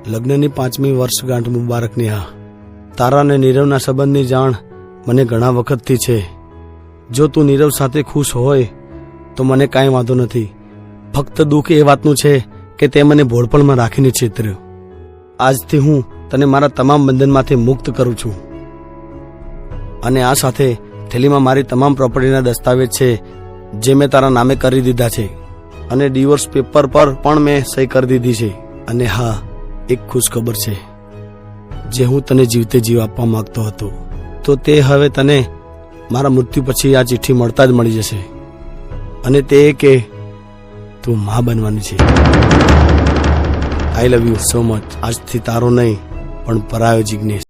લગ્નની 5મી વર્ષગાંઠ મુબારકની હા. તારા અને નીરવના સંબંધની જાણ મને ઘણા વખતથી છે. જો તું નીરવ સાથે ખુશ હોય તો મને કાંઈ વાંધો નથી. ફક્ત દુઃખ એ વાતનું છે કે તે મને ભોળપણમાં રાખીને છેતર્યો. આજથી હું તને મારા તમામ બંધનમાંથી મુક્ત કરું છું. અને આ સાથે થેલીમાં મારી તમામ પ્રોપર્ટીના દસ્તાવેજ છે જે મેં તારા નામે કરી દીધા છે. અને ડિવોર્સ પેપર પર પણ મેં સહી કરી દીધી છે. અને હા, એક ખુશ ખબર છે. જે હું તને જીવતે જીવ આપવા માંગતો હતો તો તે હવે તને મારા મૃત્યુ પછી આ ચિઠ્ઠી મળતા જ મળી જશે. અને તે કે તું માં બનવાની છે. આઈ લવ યુ સો મચ. આજથી તારો નહીં પણ પરાયો જિગ્નેશ.